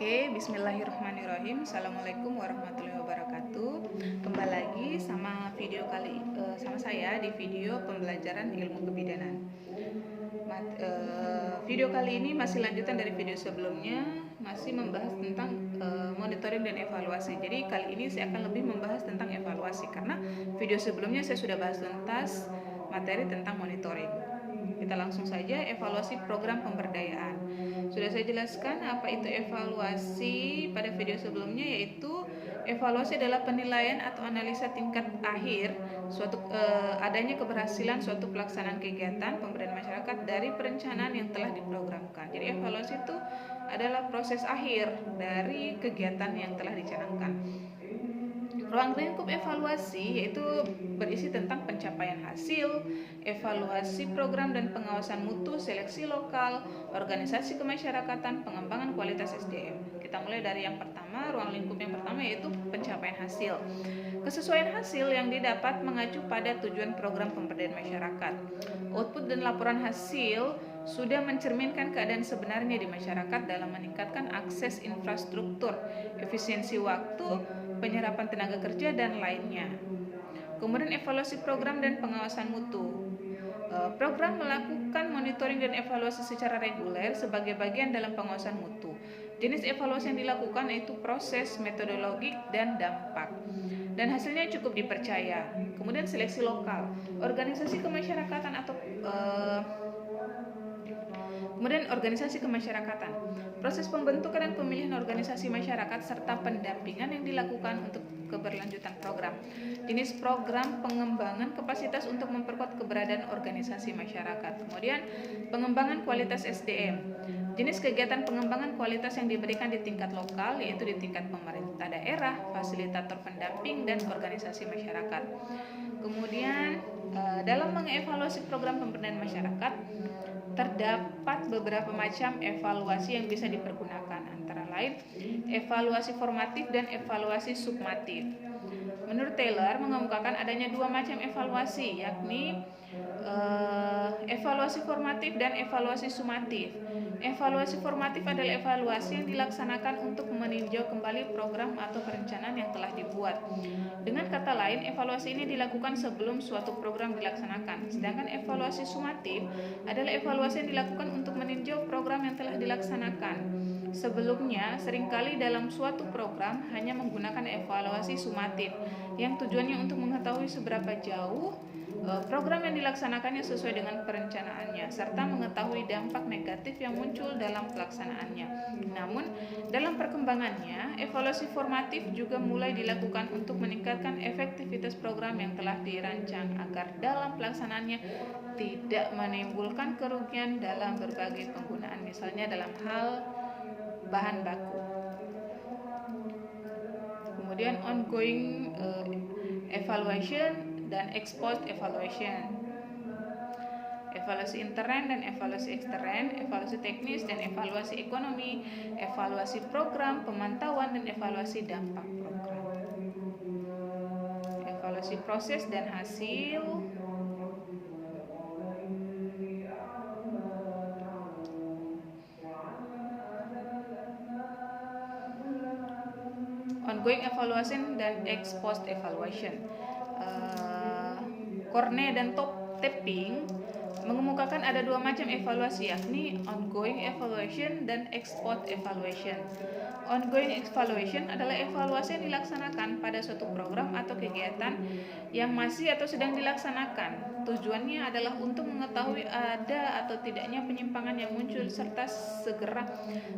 Bismillahirrahmanirrahim. Assalamualaikum warahmatullahi wabarakatuh. Kembali lagi sama saya di video pembelajaran ilmu kebidanan. Video kali ini masih lanjutan dari video sebelumnya, masih membahas tentang monitoring dan evaluasi. Jadi kali ini saya akan lebih membahas tentang evaluasi karena video sebelumnya saya sudah bahas tuntas materi tentang monitoring. Kita langsung saja evaluasi program pemberdayaan. Sudah saya jelaskan apa itu evaluasi pada video sebelumnya, yaitu evaluasi adalah penilaian atau analisa tingkat akhir adanya keberhasilan suatu pelaksanaan kegiatan pemberdayaan masyarakat dari perencanaan yang telah diprogramkan. Jadi evaluasi itu adalah proses akhir dari kegiatan yang telah dicanangkan. Ruang lingkup evaluasi yaitu berisi tentang pencapaian hasil, evaluasi program dan pengawasan mutu, seleksi lokal, organisasi kemasyarakatan, pengembangan kualitas SDM. Kita mulai dari yang pertama, ruang lingkup yang pertama yaitu pencapaian hasil. Kesesuaian hasil yang didapat mengacu pada tujuan program pemberdayaan masyarakat. Output dan laporan hasil sudah mencerminkan keadaan sebenarnya di masyarakat dalam meningkatkan akses infrastruktur, efisiensi waktu, penyerapan tenaga kerja, dan lainnya. Kemudian evaluasi program dan pengawasan mutu. Program melakukan monitoring dan evaluasi secara reguler sebagai bagian dalam pengawasan mutu. Jenis evaluasi yang dilakukan yaitu proses, metodologik, dan dampak. Dan hasilnya cukup dipercaya. Kemudian seleksi lokal. Organisasi kemasyarakatan atau Kemudian organisasi kemasyarakatan. Proses pembentukan dan pemilihan organisasi masyarakat serta pendampingan yang dilakukan untuk keberlanjutan program. Jenis program pengembangan kapasitas untuk memperkuat keberadaan organisasi masyarakat. Kemudian pengembangan kualitas SDM. Jenis kegiatan pengembangan kualitas yang diberikan di tingkat lokal yaitu di tingkat pemerintah daerah, fasilitator pendamping, dan organisasi masyarakat. Kemudian dalam mengevaluasi program pemberdayaan masyarakat terdapat beberapa macam evaluasi yang bisa dipergunakan, antara lain evaluasi formatif dan evaluasi summatif. Menurut Taylor mengemukakan adanya dua macam evaluasi, yakni evaluasi formatif dan evaluasi summatif. Evaluasi formatif adalah evaluasi yang dilaksanakan untuk meninjau kembali program atau perencanaan yang telah dibuat. Dengan kata lain, evaluasi ini dilakukan sebelum suatu program dilaksanakan. Sedangkan evaluasi summatif adalah evaluasi yang dilakukan untuk meninjau program yang telah dilaksanakan. Sebelumnya, seringkali dalam suatu program hanya menggunakan evaluasi summatif yang tujuannya untuk mengetahui seberapa jauh program yang dilaksanakannya sesuai dengan perencanaannya serta mengetahui dampak negatif yang muncul dalam pelaksanaannya. Namun, dalam perkembangannya, evaluasi formatif juga mulai dilakukan untuk meningkatkan efektivitas program yang telah dirancang agar dalam pelaksanaannya tidak menimbulkan kerugian dalam berbagai penggunaan, misalnya dalam hal bahan baku. Kemudian ongoing evaluation dan ex post evaluation. Evaluasi intern dan evaluasi ekstern, evaluasi teknis dan evaluasi ekonomi, evaluasi program, pemantauan, dan evaluasi dampak program. Evaluasi proses dan hasil. Ongoing evaluation dan ex post evaluation. Korne dan Tapping mengemukakan ada dua macam evaluasi, yakni ongoing evaluation dan ex post evaluation. Ongoing evaluation adalah evaluasi yang dilaksanakan pada suatu program atau kegiatan yang masih atau sedang dilaksanakan. Tujuannya adalah untuk mengetahui ada atau tidaknya penyimpangan yang muncul serta segera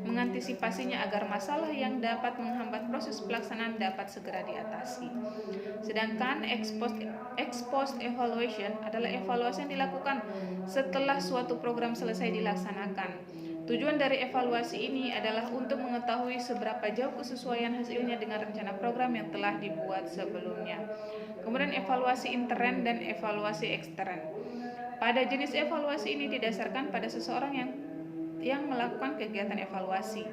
mengantisipasinya agar masalah yang dapat menghambat proses pelaksanaan dapat segera diatasi. Sedangkan ex post evaluation adalah evaluasi yang dilakukan setelah suatu program selesai dilaksanakan. Tujuan dari evaluasi ini adalah untuk mengetahui seberapa jauh kesesuaian hasilnya dengan rencana program yang telah dibuat sebelumnya. Kemudian evaluasi intern dan evaluasi ekstern. Pada jenis evaluasi ini didasarkan pada seseorang yang melakukan kegiatan evaluasi.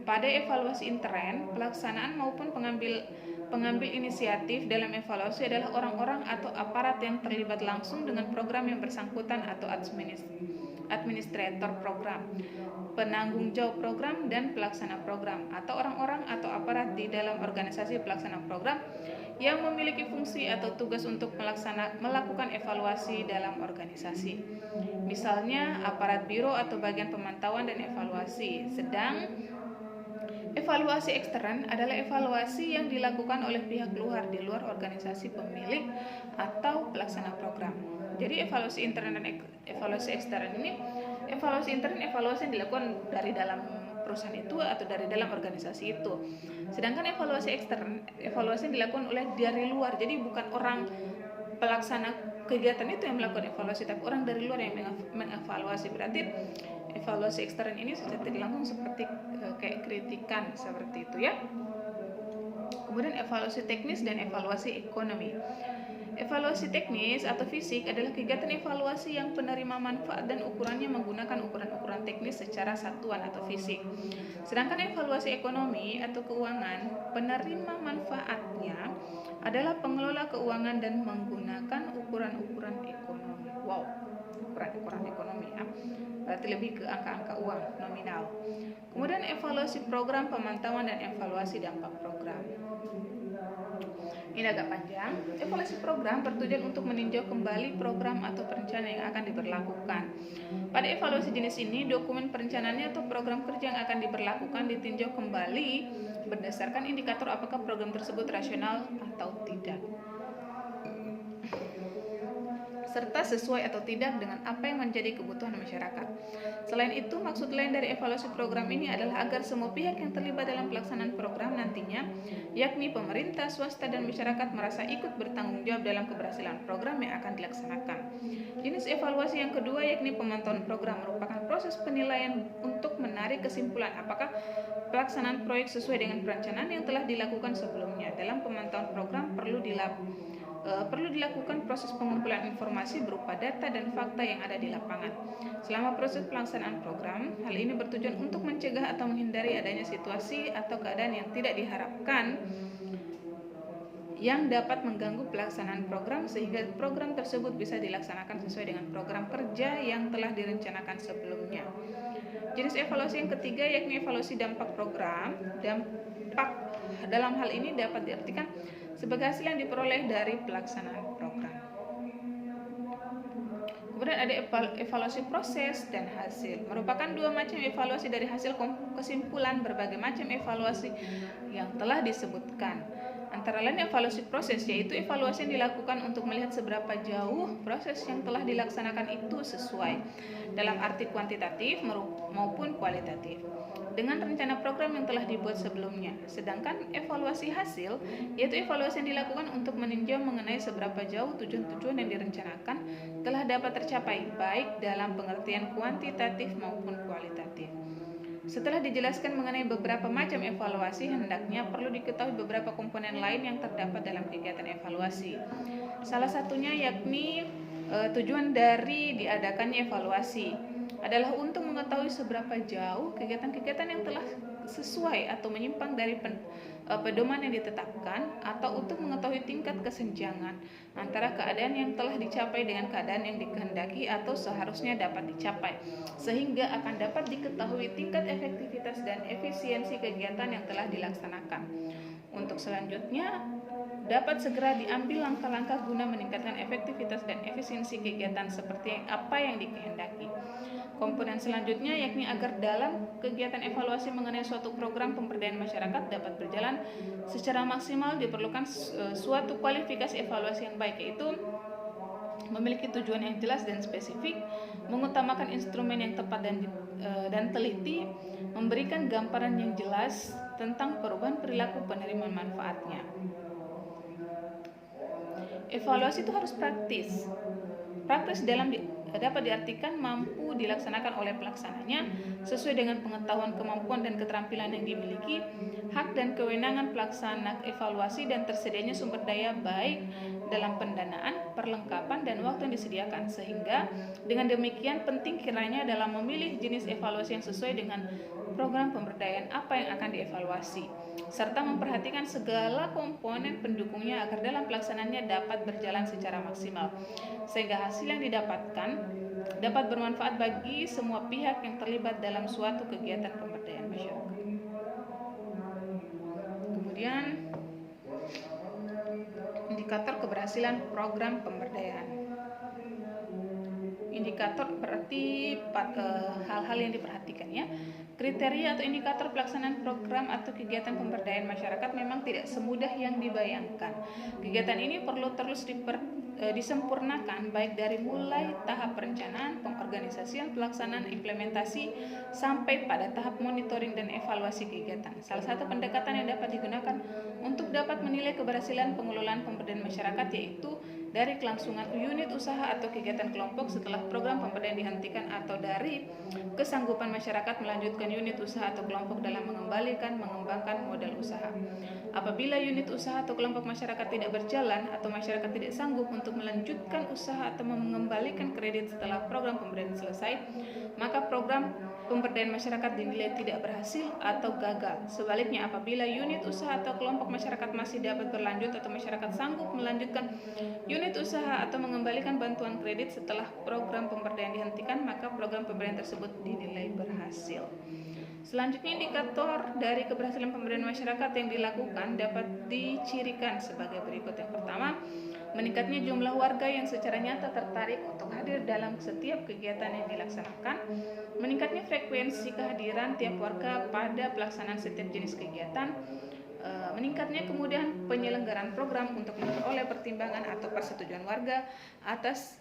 Pada evaluasi intern, pelaksanaan maupun pengambil inisiatif dalam evaluasi adalah orang-orang atau aparat yang terlibat langsung dengan program yang bersangkutan atau administrator program, penanggung jawab program, dan pelaksana program, atau orang-orang atau aparat di dalam organisasi pelaksana program yang memiliki fungsi atau tugas untuk melakukan evaluasi dalam organisasi. Misalnya aparat biro atau bagian pemantauan dan evaluasi. Sedang evaluasi ekstern adalah evaluasi yang dilakukan oleh pihak luar di luar organisasi pemilik atau pelaksana program. Jadi evaluasi intern dan evaluasi ekstern ini, evaluasi intern evaluasi yang dilakukan dari dalam perusahaan itu atau dari dalam organisasi itu. Sedangkan evaluasi ekstern, evaluasi yang dilakukan oleh dari luar. Jadi bukan orang pelaksana kegiatan itu yang melakukan evaluasi, tapi orang dari luar yang mengevaluasi. Berarti evaluasi ekstern ini secara tidak langsung seperti kayak kritikan seperti itu ya. Kemudian evaluasi teknis dan evaluasi ekonomi. Evaluasi teknis atau fisik adalah kegiatan evaluasi yang penerima manfaat dan ukurannya menggunakan ukuran-ukuran teknis secara satuan atau fisik. Sedangkan evaluasi ekonomi atau keuangan, penerima manfaatnya adalah pengelola keuangan dan menggunakan ukuran-ukuran ekonomi. Wow, ukuran-ukuran ekonomi ya. Berarti lebih ke angka-angka uang nominal. Kemudian evaluasi program pemantauan dan evaluasi dampak program. Ini agak panjang. Evaluasi program bertujuan untuk meninjau kembali program atau perencanaan yang akan diberlakukan. Pada evaluasi jenis ini, dokumen perencanaannya atau program kerja yang akan diberlakukan ditinjau kembali berdasarkan indikator apakah program tersebut rasional atau tidak, serta sesuai atau tidak dengan apa yang menjadi kebutuhan masyarakat. Selain itu, maksud lain dari evaluasi program ini adalah agar semua pihak yang terlibat dalam pelaksanaan program nantinya, yakni pemerintah, swasta, dan masyarakat merasa ikut bertanggung jawab dalam keberhasilan program yang akan dilaksanakan. Jenis evaluasi yang kedua yakni pemantauan program merupakan proses penilaian untuk menarik kesimpulan apakah pelaksanaan proyek sesuai dengan perencanaan yang telah dilakukan sebelumnya. Dalam pemantauan program perlu dilakukan proses pengumpulan informasi berupa data dan fakta yang ada di lapangan. Selama proses pelaksanaan program, hal ini bertujuan untuk mencegah atau menghindari adanya situasi atau keadaan yang tidak diharapkan yang dapat mengganggu pelaksanaan program sehingga program tersebut bisa dilaksanakan sesuai dengan program kerja yang telah direncanakan sebelumnya. Jenis evaluasi yang ketiga yakni evaluasi dampak program. Dampak dalam hal ini dapat diartikan sebagai hasil yang diperoleh dari pelaksanaan program. Kemudian ada evaluasi proses dan hasil. Merupakan dua macam evaluasi dari hasil kesimpulan berbagai macam evaluasi yang telah disebutkan. Antara lain evaluasi proses, yaitu evaluasi yang dilakukan untuk melihat seberapa jauh proses yang telah dilaksanakan itu sesuai dalam arti kuantitatif maupun kualitatif dengan rencana program yang telah dibuat sebelumnya. Sedangkan evaluasi hasil, yaitu evaluasi yang dilakukan untuk meninjau mengenai seberapa jauh tujuan-tujuan yang direncanakan telah dapat tercapai, baik dalam pengertian kuantitatif maupun kualitatif. Setelah dijelaskan mengenai beberapa macam evaluasi, hendaknya perlu diketahui beberapa komponen lain yang terdapat dalam kegiatan evaluasi. Salah satunya yakni tujuan dari diadakannya evaluasi adalah untuk mengetahui seberapa jauh kegiatan-kegiatan yang telah sesuai atau menyimpang dari pedoman yang ditetapkan, atau untuk mengetahui tingkat kesenjangan antara keadaan yang telah dicapai dengan keadaan yang dikehendaki atau seharusnya dapat dicapai, sehingga akan dapat diketahui tingkat efektivitas dan efisiensi kegiatan yang telah dilaksanakan. Untuk selanjutnya, dapat segera diambil langkah-langkah guna meningkatkan efektivitas dan efisiensi kegiatan seperti apa yang dikehendaki. Komponen selanjutnya yakni agar dalam kegiatan evaluasi mengenai suatu program pemberdayaan masyarakat dapat berjalan secara maksimal diperlukan suatu kualifikasi evaluasi yang baik, yaitu memiliki tujuan yang jelas dan spesifik, mengutamakan instrumen yang tepat dan teliti, memberikan gambaran yang jelas tentang perubahan perilaku penerima manfaatnya. Evaluasi itu harus praktis. Praktis dapat diartikan mampu dilaksanakan oleh pelaksananya sesuai dengan pengetahuan, kemampuan, dan keterampilan yang dimiliki, hak dan kewenangan pelaksana evaluasi, dan tersedianya sumber daya baik dalam pendanaan, perlengkapan, dan waktu yang disediakan. Sehingga dengan demikian penting kiranya dalam memilih jenis evaluasi yang sesuai dengan program pemberdayaan apa yang akan dievaluasi, serta memperhatikan segala komponen pendukungnya agar dalam pelaksanaannya dapat berjalan secara maksimal, sehingga hasil yang didapatkan dapat bermanfaat bagi semua pihak yang terlibat dalam suatu kegiatan pemberdayaan masyarakat. Kemudian indikator keberhasilan program pemberdayaan. Indikator berarti hal-hal yang diperhatikan ya. Kriteria atau indikator pelaksanaan program atau kegiatan pemberdayaan masyarakat memang tidak semudah yang dibayangkan. Kegiatan ini perlu terus disempurnakan baik dari mulai tahap perencanaan, pengorganisasian, pelaksanaan, implementasi sampai pada tahap monitoring dan evaluasi kegiatan. Salah satu pendekatan yang dapat digunakan untuk dapat menilai keberhasilan pengelolaan pemberdayaan masyarakat yaitu dari kelangsungan unit usaha atau kegiatan kelompok setelah program pemberdayaan dihentikan atau dari kesanggupan masyarakat melanjutkan unit usaha atau kelompok dalam mengembangkan modal usaha. Apabila unit usaha atau kelompok masyarakat tidak berjalan atau masyarakat tidak sanggup untuk melanjutkan usaha atau mengembalikan kredit setelah program pemberdayaan selesai, maka program pemberdayaan masyarakat dinilai tidak berhasil atau gagal. Sebaliknya, apabila unit usaha atau kelompok masyarakat masih dapat berlanjut atau masyarakat sanggup melanjutkan unit usaha atau mengembalikan bantuan kredit setelah program pemberdayaan dihentikan, maka program pemberdayaan tersebut dinilai berhasil. Selanjutnya, indikator dari keberhasilan pemberdayaan masyarakat yang dilakukan dapat dicirikan sebagai berikut. Yang pertama, meningkatnya jumlah warga yang secara nyata tertarik untuk hadir dalam setiap kegiatan yang dilaksanakan, meningkatnya frekuensi kehadiran tiap warga pada pelaksanaan setiap jenis kegiatan, meningkatnya kemudahan penyelenggaraan program untuk memperoleh pertimbangan atau persetujuan warga atas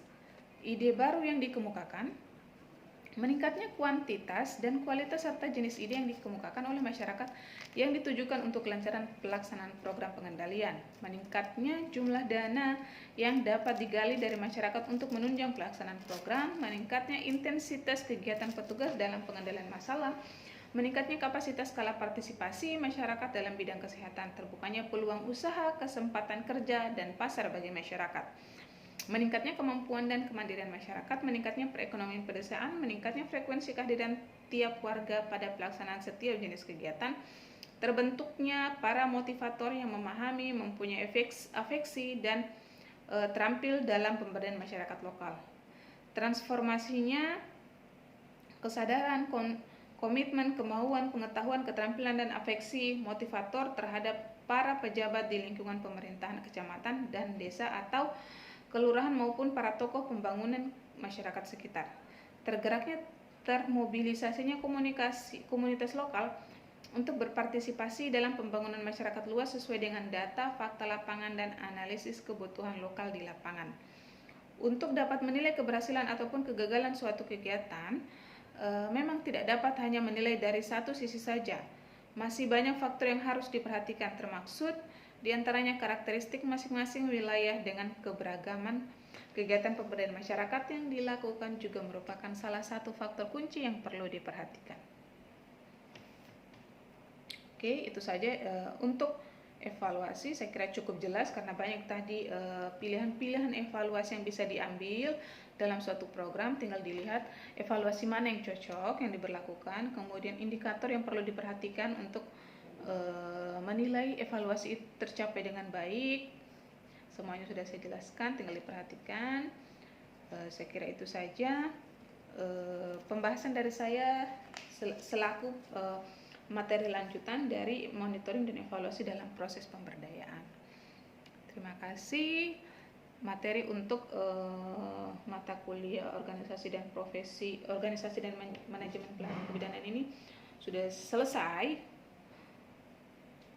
ide baru yang dikemukakan, meningkatnya kuantitas dan kualitas serta jenis ide yang dikemukakan oleh masyarakat yang ditujukan untuk kelancaran pelaksanaan program pengendalian, meningkatnya jumlah dana yang dapat digali dari masyarakat untuk menunjang pelaksanaan program, meningkatnya intensitas kegiatan petugas dalam pengendalian masalah, meningkatnya kapasitas skala partisipasi masyarakat dalam bidang kesehatan, terbukanya peluang usaha, kesempatan kerja, dan pasar bagi masyarakat, meningkatnya kemampuan dan kemandirian masyarakat, meningkatnya perekonomian pedesaan, meningkatnya frekuensi kehadiran tiap warga pada pelaksanaan setiap jenis kegiatan, terbentuknya para motivator yang memahami, mempunyai afeksi, dan terampil dalam pemberdayaan masyarakat lokal, transformasinya kesadaran, komitmen, kemauan, pengetahuan, keterampilan, dan afeksi motivator terhadap para pejabat di lingkungan pemerintahan kecamatan dan desa atau kelurahan maupun para tokoh pembangunan masyarakat sekitar. Termobilisasinya komunitas lokal untuk berpartisipasi dalam pembangunan masyarakat luas sesuai dengan data, fakta lapangan, dan analisis kebutuhan lokal di lapangan. Untuk dapat menilai keberhasilan ataupun kegagalan suatu kegiatan, memang tidak dapat hanya menilai dari satu sisi saja. Masih banyak faktor yang harus diperhatikan, termaksud diantaranya karakteristik masing-masing wilayah dengan keberagaman kegiatan pemberdayaan masyarakat yang dilakukan juga merupakan salah satu faktor kunci yang perlu diperhatikan. Oke, itu saja untuk evaluasi. Saya kira cukup jelas karena banyak tadi pilihan-pilihan evaluasi yang bisa diambil dalam suatu program. Tinggal dilihat evaluasi mana yang cocok yang diberlakukan, kemudian indikator yang perlu diperhatikan untuk menilai evaluasi tercapai dengan baik. Semuanya sudah saya jelaskan, tinggal diperhatikan. Saya kira itu saja pembahasan dari saya selaku materi lanjutan dari monitoring dan evaluasi dalam proses pemberdayaan. Terima kasih. Materi untuk mata kuliah organisasi dan manajemen pelayanan kebidanan ini sudah selesai.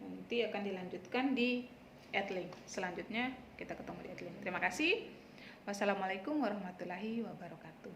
Nanti akan dilanjutkan di Edlink. Selanjutnya kita ketemu di Edlink. Terima kasih. Wassalamualaikum warahmatullahi wabarakatuh.